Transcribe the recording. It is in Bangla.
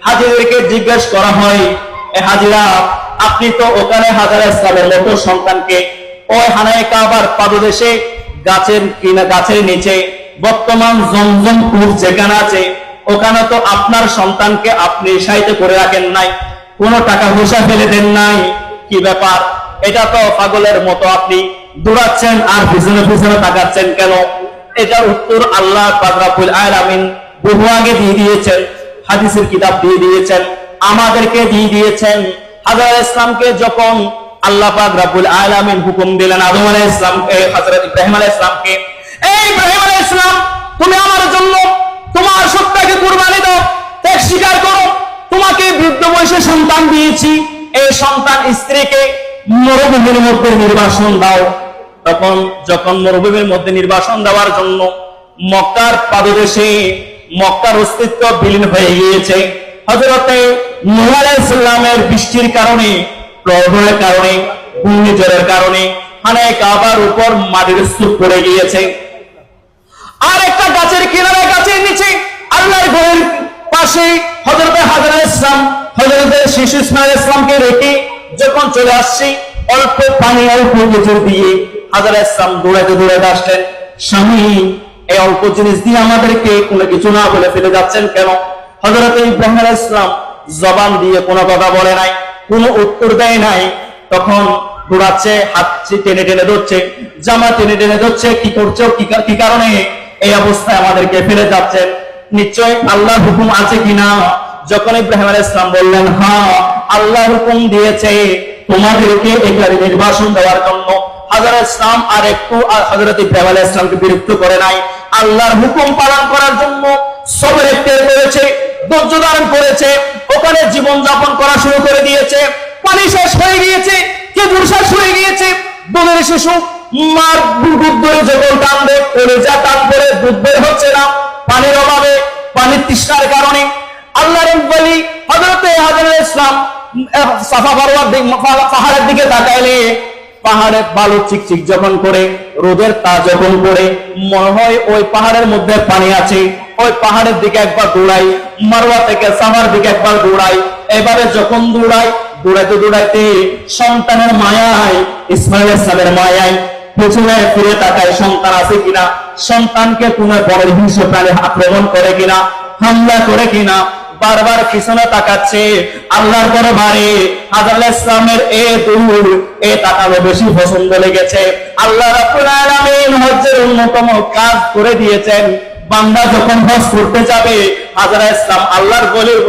হাজিদেরকে জিজ্ঞেস করা হয়, এ হাজিরা, আপনি তো ওখানে হাজার ইসলামের মতো সন্তানকে ওই হানায়ে কাবার পাদদেশে গাছের নিচে বর্তমান জমজম কূপ যেখানে আছে ওখানে তো আপনার সন্তানকে আপনি সাহিত্য করে রাখেন নাই, কোনো টাকা পয়সা ফেলে দেন নাই, কি ব্যাপার? এটা তো পাগলের মতো আপনি দৌড়াচ্ছেন আর পিছনে পিছনে তাকাচ্ছেন কেন? এটার উত্তর আল্লাহ পাক রব্বুল আলামিন বহু আগে দিয়ে দিয়েছেন, হাদিসের কিতাব দিয়ে দিয়েছেন, আমাদেরকে দিয়ে দিয়েছেন। হাজর ইসলামকে যখন আল্লাহ পাক রব্বুল আলামিন হুকুম দিলেন আদম আলাইহিস সালামকে, হযরত ইব্রাহিম আলাইহিস সালামকে, এই ইব্রাহিম আলাইহিস সালাম, তুমি আমার জন্য তোমার সত্তাকে কুরবানি দাও, ত্যাগ স্বীকার করো, তোমাকে বৃদ্ধ বয়সে সন্তান দিয়েছি, এই সন্তান স্ত্রীকে মরুভূমির মধ্যে নির্বাসন দাও। তখন যখন মরুভূমির মধ্যে নির্বাসন দেওয়ার জন্য মক্কার পাদদেশে মক্কার অস্তিত্ব বিলীন হয়ে গিয়েছে। হযরতে নূহ আলাইহিস সালামের বৃষ্টির কারণে, প্রবাহের কারণে, ঘূর্ণিঝড়ের কারণে হানায়ে কাবার উপর মাটির স্তূপ পড়ে গিয়েছে। আর একটা গাছের কিনারে, গাছের নিচে আল্লাহর ঘরের পাশে হযরতে হাজর আলাইহিস সালাম হযরতে শিশু ইসমাঈল আলাইহিস সালামকে রেখে যখন চলে আসছে, অল্প পানি অল্প কিছু দিয়ে হাজর আলাইহিস সালাম দৌড়াতে দৌড়াতে আসলেন, স্বামী এই অল্প জিনিস দিয়ে আমাদেরকে কোনো কিছু না বলে ফেলে যাচ্ছেন কেন? হযরতে ইব্রাহিম আলাইহিস সালাম জবান দিয়ে কোনো কথা বলে নাই, কোনো উত্তর দেয় নাই। তখন দৌড়াচ্ছে, হাত টেনে টেনে ধরছে, জামা টেনে টেনে ধরছে, কি করছো, কি কারণে এই অবস্থায় আমাদেরকে ফেলে যাচ্ছেন? নিশ্চয় আল্লাহর হুকুম আছে কিনা? যখন ইব্রাহিম আলাইহিস সালাম বললেন, হ্যাঁ আল্লাহ হুকুম দিয়েছে তোমাদেরকে এখানে নির্বাসন দেওয়ার জন্য, হাজর ইসলাম আর একটু হযরত ইব্রাহিম আলাইহিস সালামকে বিরক্ত করে নাই, আল্লাহর হুকুম পালন করার জন্য সবর ইখতিয়ার করেছে, ধৈর্য ধারণ করেছে, ওখানে জীবন যাপন করা শুরু করে দিয়েছে। পানি শেষ হয়ে গিয়েছে, খেজুর শেষ হয়ে গিয়েছে, দুধের শিশু মার দুধ ধরে যখন টানবে, কলিজা টান করে দুধ বের হচ্ছে না, পানির অভাবে, পানির তৃষ্ণার কারণে। আল্লাহর ওলি হযরতে হাজর আলাইহিস সালাম সাফা মারওয়ার পাহাড়ের দিকে তাকাইলে পাহাড়ে বালু চিকচিক যখন করে, রোদের তাপ যখন পড়ে, মনে হয় ওই পাহাড়ের মধ্যে পানি আছে, ওই পাহাড়ের দিকে একবার দৌড়াই, মারওয়া থেকে সাফার দিকে একবার দৌড়াই। এবারে যখন দৌড়াই, দৌড়াইতে দৌড়াইতে সন্তানের মায়ায়, ইসমাঈল আলাইহিস সালামের মায়ায় পেছনে ফিরে তাকায় সন্তান আছে কিনা, সন্তানকে কোনো বড় হিংস্র প্রাণী আক্রমণ করে কিনা, হামলা করে কিনা, বারবার পিছনে তাকাচ্ছে। আল্লাহর দরবারে হাজর আলাইহিস সালামের এ তাকানো বেশি পছন্দ লেগেছে। আল্লাহ রাব্বুল আলামিন হজ্জের অন্যতম কাজ করে দিয়েছেন, বান্দা যখন হজ করতে যাবে হাজর আলাইহিস সালাম আল্লাহর ওলির